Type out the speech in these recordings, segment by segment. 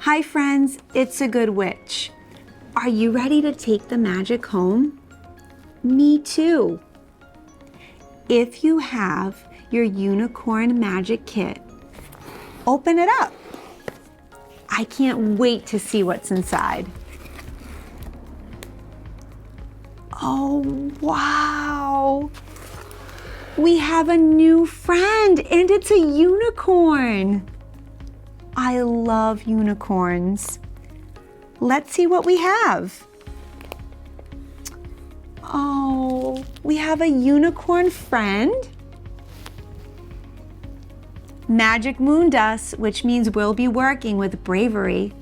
Hi friends, it's a Good Witch. Are you ready to take the magic home? Me too. If you have your unicorn magic kit, open it up. I can't wait to see what's inside. Oh, wow. We have a new friend and it's a unicorn. I love unicorns. Let's see what we have. Oh, we have a unicorn friend. Magic moon dust, which means we'll be working with bravery.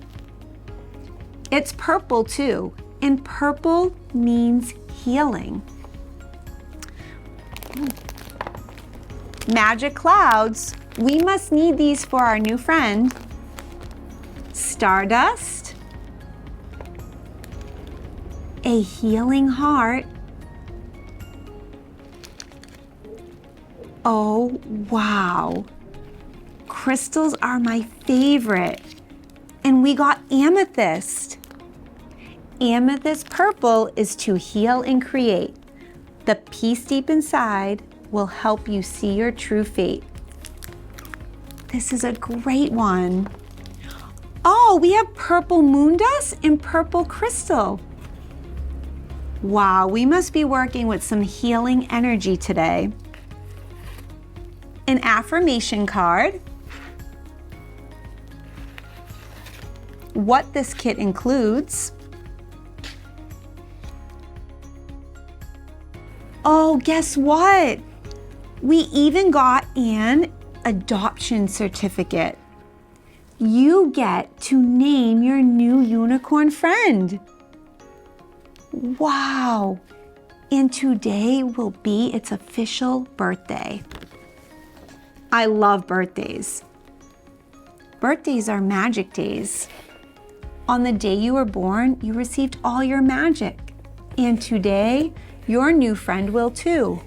It's purple too, and purple means healing. Magic clouds. We must need these for our new friend. Stardust. A healing heart. Oh, wow. Crystals are my favorite. And we got amethyst. Amethyst purple is to heal and create. The peace deep inside will help you see your true fate. This is a great one. Oh, we have purple moon dust and purple crystal. Wow, we must be working with some healing energy today. An affirmation card. What this kit includes. Oh, guess what? We even got an adoption certificate. You get to name your new unicorn friend. Wow. And today will be its official birthday. I love birthdays. Birthdays are magic days. On the day you were born, you received all your magic. And today, your new friend will too.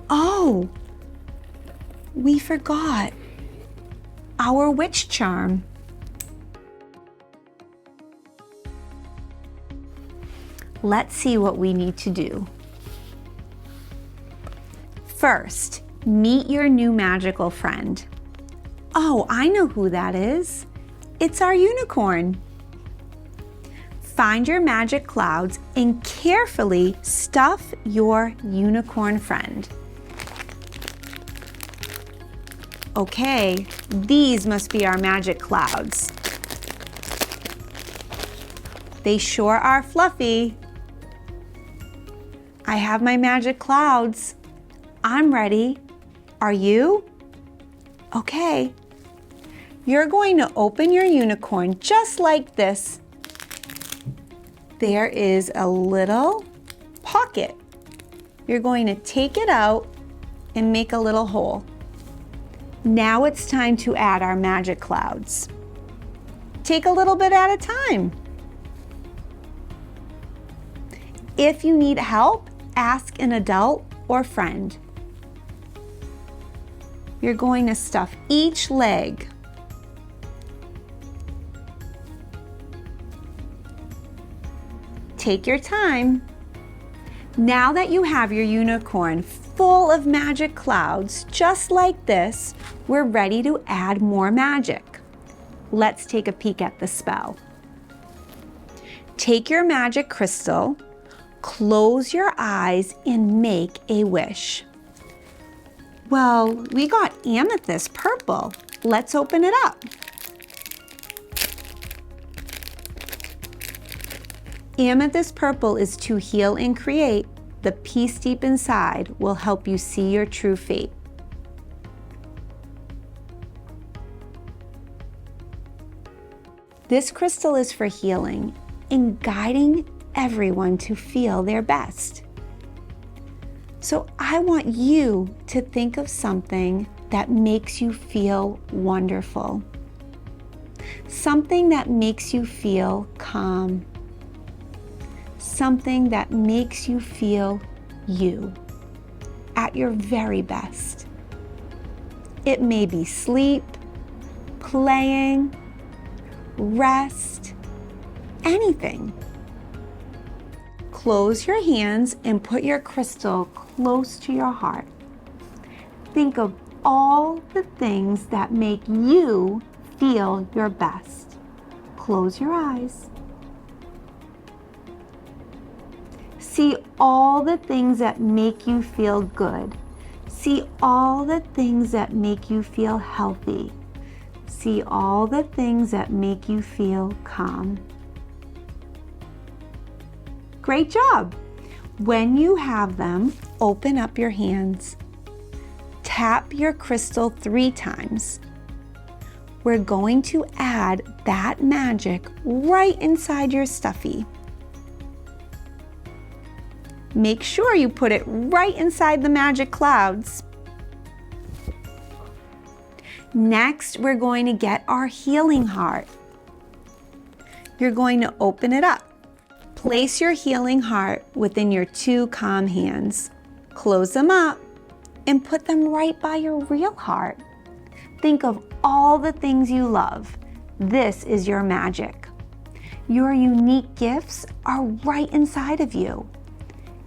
Oh, we forgot our witch charm. Let's see what we need to do. First, meet your new magical friend. Oh, I know who that is. It's our unicorn. Find your magic clouds and carefully stuff your unicorn friend. Okay, these must be our magic clouds. They sure are fluffy. I have my magic clouds. I'm ready. Are you? Okay. You're going to open your unicorn just like this. There is a little pocket. You're going to take it out and make a little hole. Now it's time to add our magic clouds. Take a little bit at a time. If you need help, ask an adult or friend. You're going to stuff each leg. Take your time. Now that you have your unicorn full of magic clouds, just like this, we're ready to add more magic. Let's take a peek at the spell. Take your magic crystal, close your eyes, and make a wish. Well, we got amethyst purple. Let's open it up. Amethyst purple is to heal and create. The peace deep inside will help you see your true fate. This crystal is for healing and guiding everyone to feel their best. So I want you to think of something that makes you feel wonderful. Something that makes you feel calm. Something that makes you feel you at your very best. It may be sleep, playing, rest, anything. Close your hands and put your crystal close to your heart. Think of all the things that make you feel your best. Close your eyes. See all the things that make you feel good. See all the things that make you feel healthy. See all the things that make you feel calm. Great job! When you have them, open up your hands. Tap your crystal 3 times. We're going to add that magic right inside your stuffy. Make sure you put it right inside the magic clouds. Next, we're going to get our healing heart. You're going to open it up. Place your healing heart within your 2 calm hands. Close them up and put them right by your real heart. Think of all the things you love. This is your magic. Your unique gifts are right inside of you.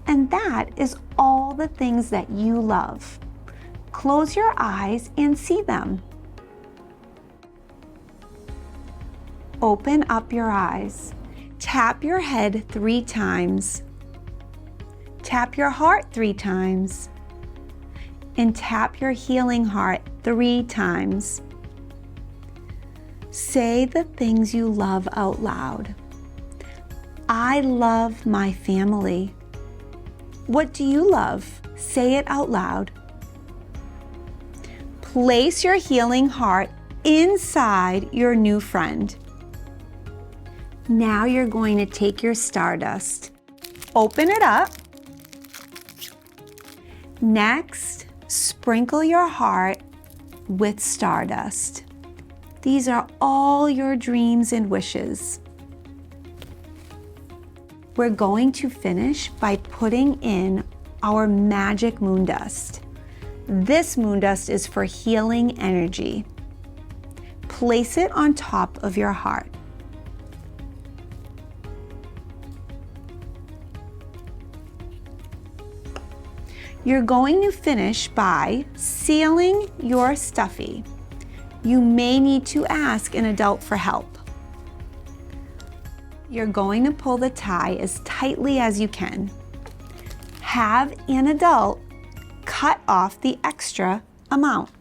And that is all the things that you love. Close your eyes and see them. Open up your eyes. Tap your head 3 times. Tap your heart 3 times. And tap your healing heart 3 times. Say the things you love out loud. I love my family. What do you love? Say it out loud. Place your healing heart inside your new friend. Now you're going to take your stardust. Open it up. Next, sprinkle your heart with stardust. These are all your dreams and wishes. We're going to finish by putting in our magic moon dust. This moon dust is for healing energy. Place it on top of your heart. You're going to finish by sealing your stuffy. You may need to ask an adult for help. You're going to pull the tie as tightly as you can. Have an adult cut off the extra amount.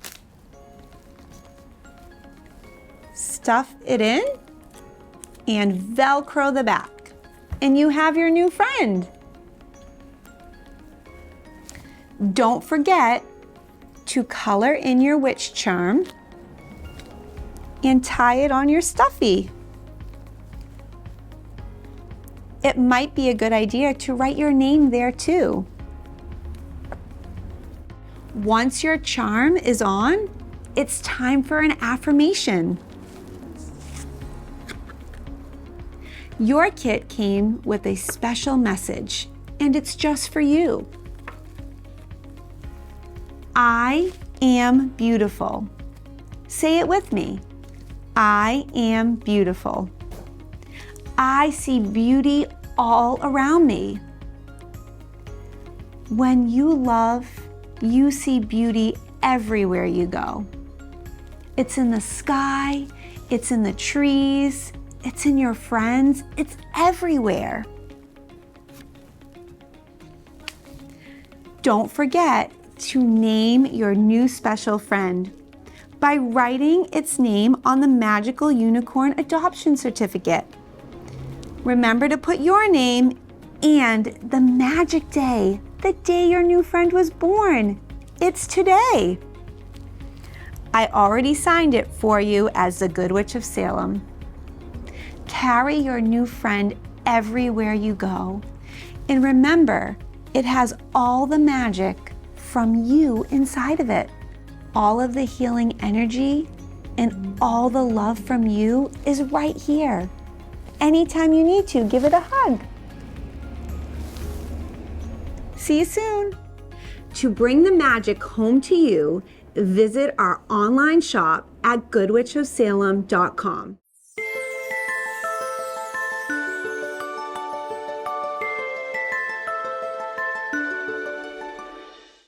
Stuff it in and Velcro the back, and you have your new friend. Don't forget to color in your witch charm and tie it on your stuffy. It might be a good idea to write your name there too. Once your charm is on, it's time for an affirmation. Your kit came with a special message, and it's just for you. I am beautiful. Say it with me. I am beautiful. I see beauty all around me. When you love, you see beauty everywhere you go. It's in the sky, it's in the trees, it's in your friends, it's everywhere. Don't forget to name your new special friend by writing its name on the Magical Unicorn Adoption Certificate. Remember to put your name and the magic day, the day your new friend was born. It's today. I already signed it for you as the Good Witch of Salem. Carry your new friend everywhere you go. And remember, it has all the magic from you inside of it. All of the healing energy and all the love from you is right here. Anytime you need to, give it a hug. See you soon. To bring the magic home to you, visit our online shop at goodwitchofsalem.com.